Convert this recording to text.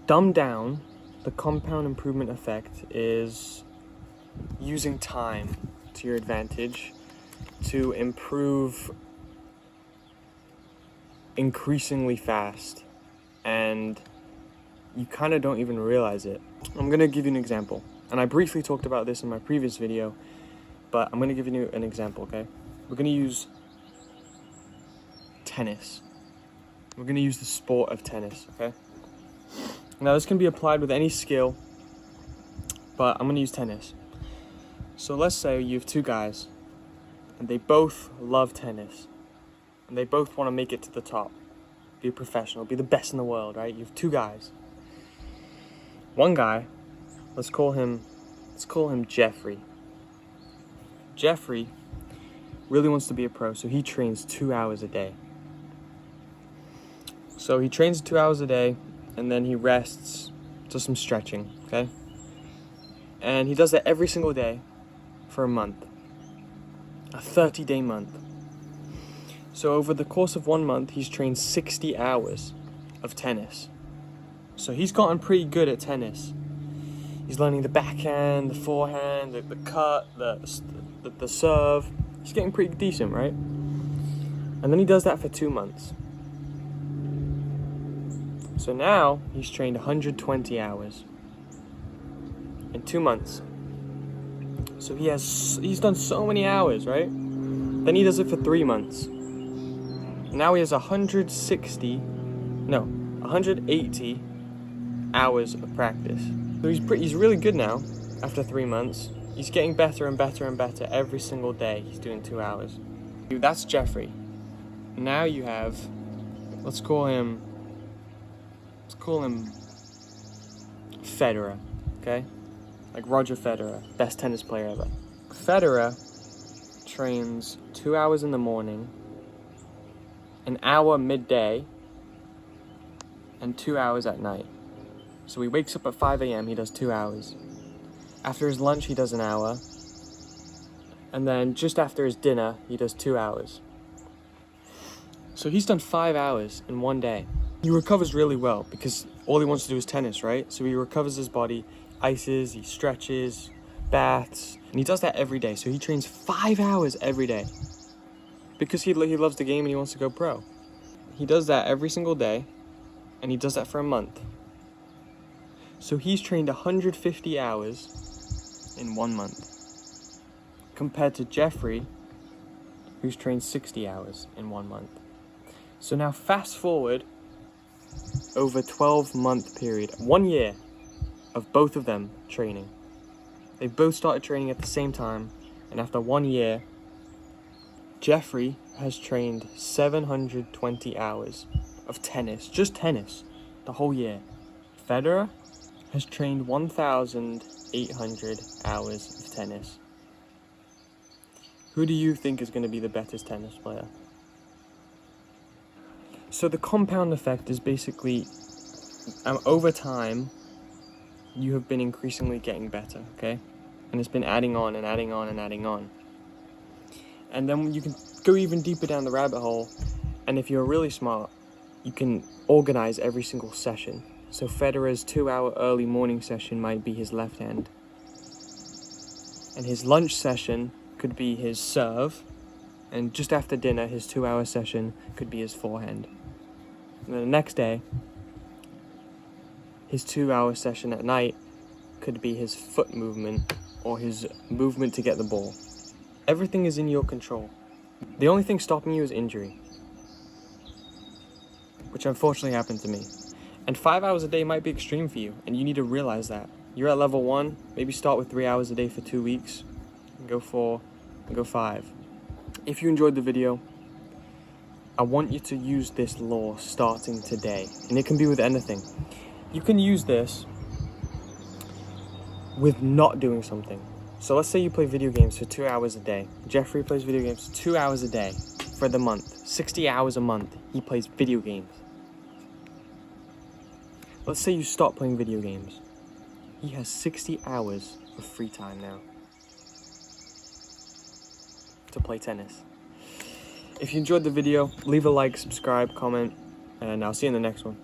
Dumbed down, the compound improvement effect is using time to your advantage to improve increasingly fast, and you kind of don't even realize it. I'm going to give you an example, and I briefly talked about this in my previous video, but I'm going to give you an example, okay? We're going to use tennis. We're going to use the sport of tennis, okay? Now this can be applied with any skill, but I'm going to use tennis. So let's say you have two guys, and they both love tennis, and they both want to make it to the top, be a professional, be the best in the world, right? You have two guys. One guy, let's call him Jeffrey. Jeffrey really wants to be a pro, so he trains 2 hours a day. So he trains 2 hours a day, and then he rests, does some stretching, okay? And he does that every single day for a month. A 30-day month. So over the course of 1 month, he's trained 60 hours of tennis. So he's gotten pretty good at tennis. He's learning the backhand, the forehand, the cut, the serve. He's getting pretty decent, right? And then he does that for 2 months. So now he's trained 120 hours in 2 months. So he's done so many hours, right? Then he does it for 3 months. Now he has 180 hours of practice. So he's really good now after 3 months. He's getting better and better and better every single day. He's doing 2 hours. That's Jeffrey. Now you have, let's call him Federer, okay? Like Roger Federer, best tennis player ever. Federer trains 2 hours in the morning, an hour midday, and 2 hours at night. So he wakes up at 5 a.m., he does 2 hours. After his lunch, he does an hour. And then just after his dinner, he does 2 hours. So he's done 5 hours in one day. He recovers really well because all he wants to do is tennis, right? So he recovers his body, ices, he stretches, baths, and he does that every day. So he trains 5 hours every day because he loves the game and he wants to go pro. He does that every single day, and he does that for a month. So he's trained 150 hours in 1 month, compared to Jeffrey, who's trained 60 hours in 1 month. So now fast forward over a 12-month period, 1 year of both of them training. They both started training at the same time, and after 1 year, Jeffrey has trained 720 hours of tennis, just tennis, the whole year. Federer has trained 1,800 hours of tennis. Who do you think is going to be the better tennis player? So the compound effect is basically, over time, you have been increasingly getting better, okay? And it's been adding on and adding on and adding on. And then you can go even deeper down the rabbit hole, and if you're really smart, you can organize every single session. So Federer's 2-hour early morning session might be his left hand. And his lunch session could be his serve. And just after dinner, his 2-hour session could be his forehand. And then the next day, his 2-hour session at night could be his foot movement or his movement to get the ball. Everything is in your control. The only thing stopping you is injury, which unfortunately happened to me. And 5 hours a day might be extreme for you, and you need to realize that. You're at level 1, maybe start with 3 hours a day for 2 weeks, and go 4, and go 5. If you enjoyed the video, I want you to use this law starting today, and it can be with anything. You can use this with not doing something. So let's say you play video games for 2 hours a day. Jeffrey plays video games 2 hours a day for the month. 60 hours a month, he plays video games. Let's say you stop playing video games. He has 60 hours of free time now to play tennis. If you enjoyed the video, leave a like, subscribe, comment, and I'll see you in the next one.